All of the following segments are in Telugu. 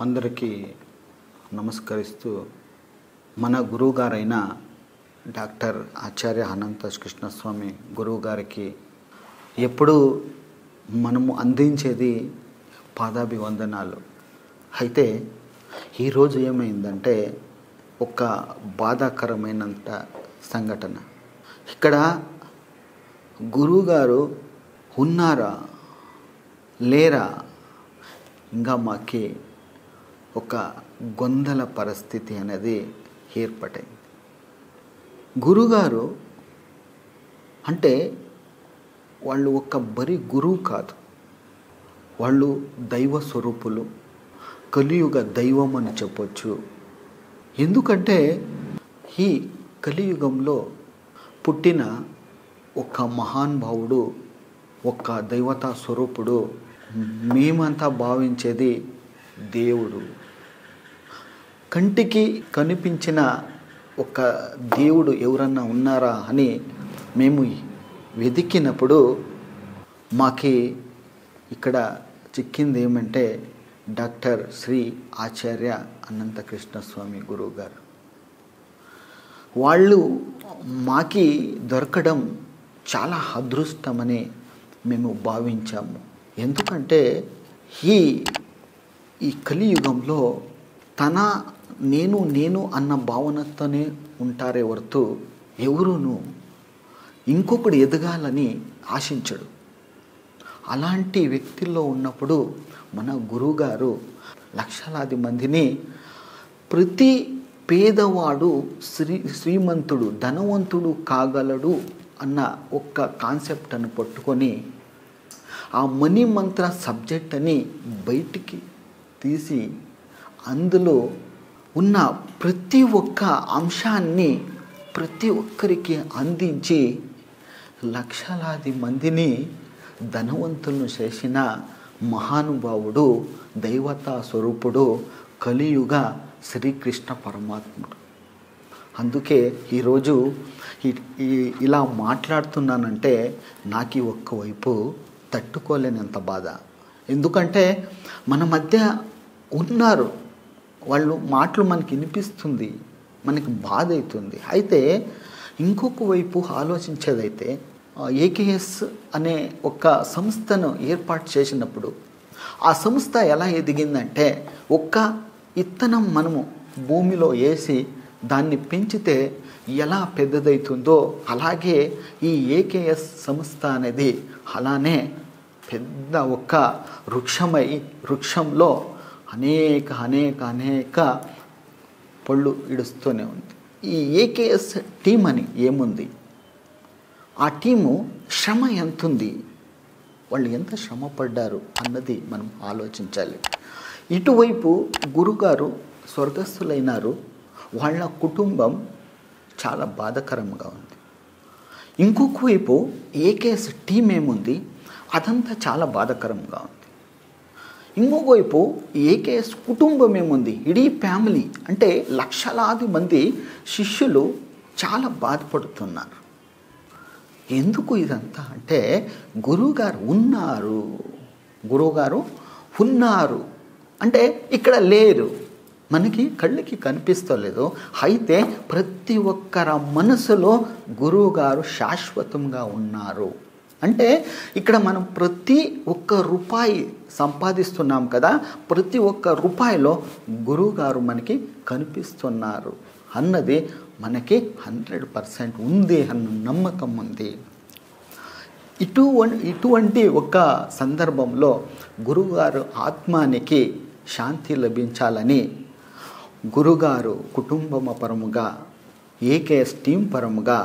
అందరికీ నమస్కరిస్తూ మన గురువుగారైన డాక్టర్ ఆచార్య అనంత కృష్ణస్వామి గురువు గారికి ఎప్పుడూ మనము అందించేది పాదాభివందనాలు. అయితే ఈరోజు ఏమైందంటే ఒక బాధాకరమైనంత సంఘటన. ఇక్కడ గురువుగారు ఉన్నారా లేరా ఇంకా మాకి ఒక గొందల పరిస్థితి అనేది ఏర్పడింది. గురువుగారు అంటే వాళ్ళు ఒక బరి గురువు కాదు, వాళ్ళు దైవ స్వరూపులు, కలియుగ దైవం అని చెప్పొచ్చు. ఎందుకంటే ఈ కలియుగంలో పుట్టిన ఒక మహానుభావుడు, ఒక దైవతా స్వరూపుడు, మేమంతా భావించేది దేవుడు. కంటికి కనిపించిన ఒక దేవుడు ఎవరన్నా ఉన్నారా అని మేము వెతికినప్పుడు మాకి ఇక్కడ చిక్కింది ఏమంటే డాక్టర్ శ్రీ ఆచార్య అనంత కృష్ణస్వామి గురువు గారు. వాళ్ళు మాకి దొరకడం చాలా అదృష్టమని మేము భావించాము. ఎందుకంటే ఈ కలియుగంలో తన నేను అన్న భావనతోనే ఉంటారే వర్తు ఎవరును ఇంకొకడు ఎదగాలని ఆశించడు. అలాంటి వ్యక్తిలో ఉన్నప్పుడు మన గురువుగారు లక్షలాది మందిని, ప్రతి పేదవాడు శ్రీమంతుడు ధనవంతుడు కాగలడు అన్న ఒక్క కాన్సెప్ట్ను పట్టుకొని ఆ మనీ మంత్ర సబ్జెక్ట్ అని బయటికి తీసి అందులో ఉన్న ప్రతి ఒక్క అంశాన్ని ప్రతి ఒక్కరికి అందించి లక్షలాది మందిని ధనవంతులను చేసిన మహానుభావుడు, దైవతా స్వరూపుడు, కలియుగ శ్రీకృష్ణ పరమాత్ముడు. అందుకే ఈరోజు ఇలా మాట్లాడుతున్నానంటే నాకు ఒక్కవైపు తట్టుకోలేనంత బాధ. ఎందుకంటే మన మధ్య ఉన్నారు, వాళ్ళు మాటలు మనకి వినిపిస్తుంది, మనకి బాధ అవుతుంది. అయితే ఇంకొక వైపు ఆలోచించేదైతే ఏకేఎస్ అనే ఒక సంస్థను ఏర్పాటు చేసినప్పుడు ఆ సంస్థ ఎలా ఎదిగిందంటే, ఒక్క ఇత్తనం మనము భూమిలో వేసి దాన్ని పెంచితే ఎలా పెద్దదవుతుందో అలాగే ఈ ఏకేఎస్ సంస్థ అనేది అలానే పెద్ద ఒక వృక్షంలో అనేక పళ్ళు ఇడుస్తూనే ఉంది. ఈ ఏకేఎస్ టీం అని ఏముంది, ఆ టీము శ్రమ ఎంతుంది, వాళ్ళు ఎంత శ్రమ పడ్డారు అన్నది మనం ఆలోచించాలి. ఇటువైపు గురుగారు స్వర్గస్థులైనారు, వాళ్ళ కుటుంబం చాలా బాధాకరంగా ఉంది. ఇంకొక వైపు ఏకేఎస్ టీం ఏముంది, అదంతా చాలా బాధాకరంగా ఉంది. ఇంకొక వైపు ఏకేఎస్ కుటుంబం ఏముంది, ఇడీ ఫ్యామిలీ అంటే లక్షలాది మంది శిష్యులు చాలా బాధపడుతున్నారు. ఎందుకు ఇదంతా అంటే గురువుగారు ఉన్నారు అంటే ఇక్కడ లేరు, మనకి కళ్ళకి కనిపిస్తలేదు. అయితే ప్రతి ఒక్కరి మనసులో గురువుగారు శాశ్వతంగా ఉన్నారు. అంటే ఇక్కడ మనం ప్రతి ఒక్క రూపాయి సంపాదిస్తున్నాం కదా, ప్రతి ఒక్క రూపాయిలో గురువుగారు మనకి కనిపిస్తున్నారు అన్నది మనకి 100% ఉంది అన్న నమ్మకం ఉంది. ఇటువంటి ఒక సందర్భంలో గురువుగారు ఆత్మానికి శాంతి లభించాలని గురుగారు కుటుంబం పరముగా, ఏకేఎస్ టీం పరముగా,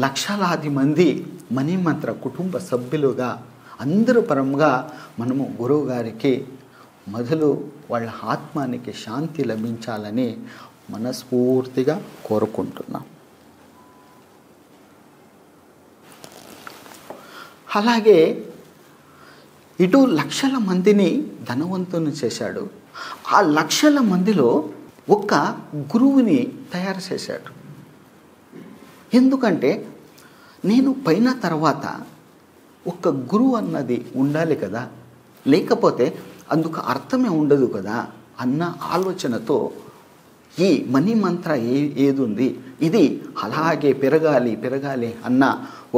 లక్షలాది మంది మణిమంత్ర కుటుంబ సభ్యులుగా అందరూ పరముగా మనము గురువుగారికి మొదలు వాళ్ళ ఆత్మానికి శాంతి లభించాలని మనస్ఫూర్తిగా కోరుకుంటున్నాం. అలాగే ఇటు లక్షల మందిని ధనవంతుని చేశాడు, ఆ లక్షల మందిలో ఒక గురువుని తయారు చేశాడు. ఎందుకంటే నేను పైన తర్వాత ఒక గురువు అన్నది ఉండాలి కదా, లేకపోతే అందుకు అర్థమే ఉండదు కదా. అన్న ఆలోచనతో ఈ మనీ మంత్ర ఏది ఉంది ఇది అలాగే పెరగాలి అన్న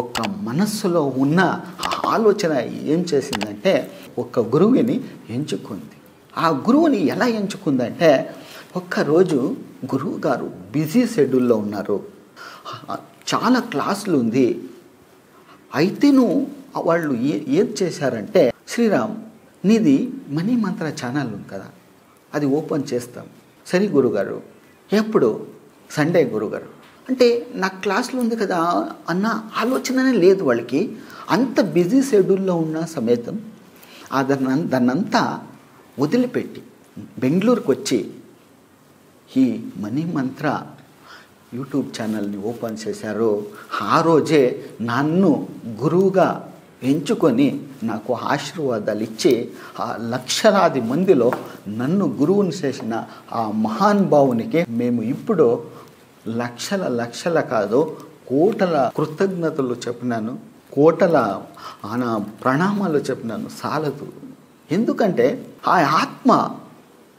ఒక మనస్సులో ఉన్న ఆ ఆలోచన ఏం చేసిందంటే ఒక గురువుని ఎంచుకుంది. ఆ గురువుని ఎలా ఎంచుకుందంటే ఒక్కరోజు గురువు గారు బిజీ షెడ్యూల్లో ఉన్నారు, చాలా క్లాసులు ఉంది. అయితేను వాళ్ళు ఏం చేశారంటే, శ్రీరామ్ నీది మనీ మంత్ర ఛానల్ ఉంది కదా, అది ఓపెన్ చేస్తాం. సరే గురుగారు, ఎప్పుడు? సండే గురుగారు. అంటే నాకు క్లాసులు ఉంది కదా అన్న ఆలోచననే లేదు వాళ్ళకి. అంత బిజీ షెడ్యూల్లో ఉన్న సమేతం దాన్నంతా వదిలిపెట్టి బెంగళూరుకు వచ్చి ఈ మనీ మంత్ర యూట్యూబ్ ఛానల్ని ఓపెన్ చేశారు. ఆ రోజే నన్ను గురువుగా ఎంచుకొని నాకు ఆశీర్వాదాలు ఇచ్చి ఆ లక్షలాది మందిలో నన్ను గురువుని చేసిన ఆ మహానుభావునికి మేము ఇప్పుడు లక్షల కాదు కోటల కృతజ్ఞతలు చెప్పినాను, కోటల ప్రణామాలు చెప్పినాను సాలదు. ఎందుకంటే ఆ ఆత్మ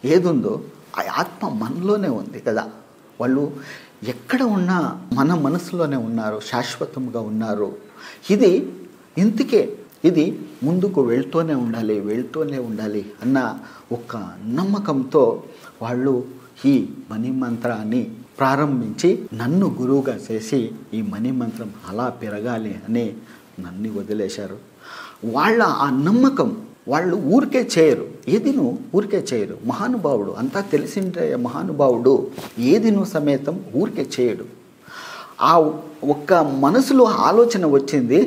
ఏదుందో ఆ ఆత్మ మనలోనే ఉంది కదా. వాళ్ళు ఎక్కడ ఉన్నా మన మనసులోనే ఉన్నారు, శాశ్వతంగా ఉన్నారు. ఇది ముందుకు వెళ్తూనే ఉండాలి అన్న ఒక నమ్మకంతో వాళ్ళు ఈ మనీ మంత్రాన్ని ప్రారంభించి నన్ను గురువుగా చేసి ఈ మనీ మంత్రం అలా పెరగాలి అని నన్ను వదిలేశారు. వాళ్ళ ఆ నమ్మకం వాళ్ళు ఊరికే చేయరు. మహానుభావుడు అంతా తెలిసింటే మహానుభావుడు ఏదిను సమేతం ఊరికే చేయడు. ఆ ఒక్క మనసులో ఆలోచన వచ్చింది,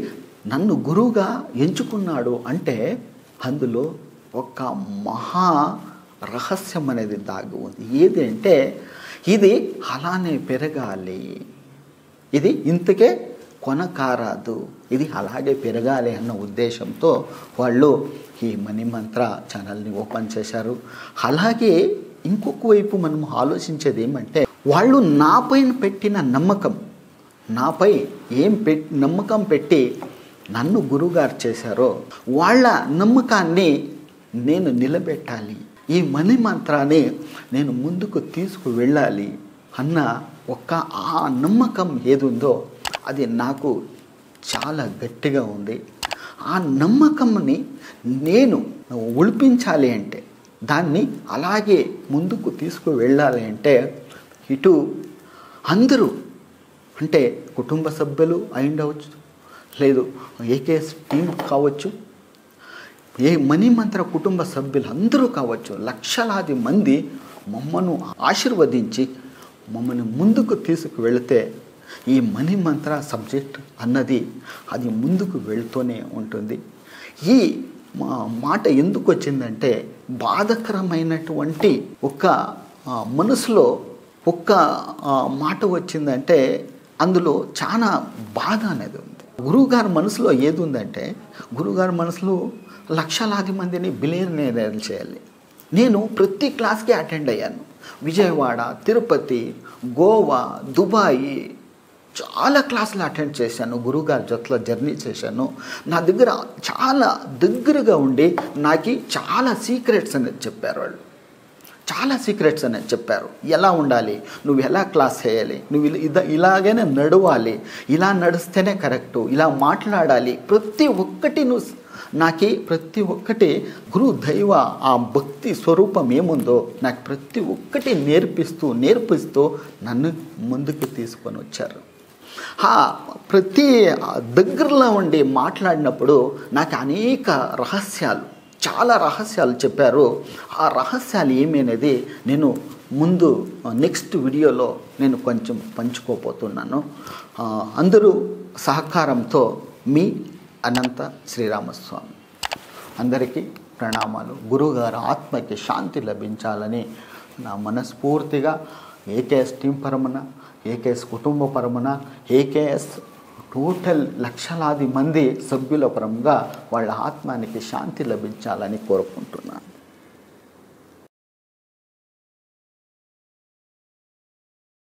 నన్ను గురువుగా ఎంచుకున్నాడు అంటే అందులో ఒక మహా రహస్యం అనేది దాగి ఉంది. ఏది అంటే ఇది అలానే పెరగాలి, ఇది ఇంతకే కొనకారాదు, ఇది అలాగే పెరగాలి అన్న ఉద్దేశంతో వాళ్ళు ఈ మనీ మంత్ర ఛానల్ని ఓపెన్ చేశారు. అలాగే ఇంకొక వైపు మనం ఆలోచించేది ఏమంటే, వాళ్ళు నాపై పెట్టిన నమ్మకం, నాపై నమ్మకం పెట్టి నన్ను గురువుగారు చేశారో వాళ్ళ నమ్మకాన్ని నేను నిలబెట్టాలి, ఈ మనీ మంత్రాన్ని నేను ముందుకు తీసుకువెళ్ళాలి అన్న ఒక ఆ నమ్మకం ఏదుందో అది నాకు చాలా గట్టిగా ఉంది. ఆ నమ్మకంని నేను ఒలిపించాలి అంటే, దాన్ని అలాగే ముందుకు తీసుకువెళ్ళాలి అంటే ఇటు అందరూ అంటే కుటుంబ సభ్యులు అయిండవచ్చు, లేదు ఏకేఎస్ టీం కావచ్చు, ఏ మనీ మంత్ర కుటుంబ సభ్యులు అందరూ కావచ్చు, లక్షలాది మంది మమ్మను ఆశీర్వదించి మమ్మల్ని ముందుకు తీసుకువెళితే ఈ మనీ మంత్ర సబ్జెక్ట్ అన్నది అది ముందుకు వెళుతూనే ఉంటుంది. ఈ మాట ఎందుకు వచ్చిందంటే, బాధకరమైనటువంటి ఒక మనసులో ఒక్క మాట వచ్చిందంటే అందులో చాలా బాధ అనేది ఉంది. గురువుగారి మనసులో ఏది ఉందంటే, గురువుగారి మనసులో లక్షలాది మందిని బిలియనీర్లు చేయాలి. నేను ప్రతి క్లాస్కి అటెండ్ అయ్యాను. విజయవాడ, తిరుపతి, గోవా, దుబాయి చాలా క్లాసులు అటెండ్ చేశాను. గురువుగారి జొత్తులో జర్నీ చేశాను. నా దగ్గర చాలా దగ్గరగా ఉండి నాకు చాలా సీక్రెట్స్ అనేది చెప్పారు. వాళ్ళు చాలా సీక్రెట్స్ అనేది చెప్పారు. ఎలా ఉండాలి, నువ్వు ఎలా క్లాస్ చేయాలి, నువ్వు ఇలాగైనా నడవాలి, ఇలా నడిస్తేనే కరెక్టు, ఇలా మాట్లాడాలి, ప్రతి ఒక్కటి ప్రతి ఒక్కటి గురు దైవ ఆ భక్తి స్వరూపం ఏముందో నాకు ప్రతి ఒక్కటి నేర్పిస్తూ నన్ను ముందుకు తీసుకొని వచ్చారు. ప్రతి దగ్గరలో ఉండి మాట్లాడినప్పుడు నాకు అనేక చాలా రహస్యాలు చెప్పారు. ఆ రహస్యాలు ఏమి అనేది నేను ముందు నెక్స్ట్ వీడియోలో నేను కొంచెం పంచుకోపోతున్నాను. అందరూ సహకారంతో మీ అనంత శ్రీరామస్వామి. అందరికీ ప్రణామాలు. గురువుగారి ఆత్మకి శాంతి లభించాలని నా మనస్ఫూర్తిగా ఏకేఎస్ టీం పరమున, ఏకేఎస్ కుటుంబ పరమున, ఏకేఎస్ టోటల్ లక్షలాది మంది సభ్యుల పరంగా వాళ్ళ ఆత్మానికి శాంతి లభించాలని కోరుకుంటున్నాను.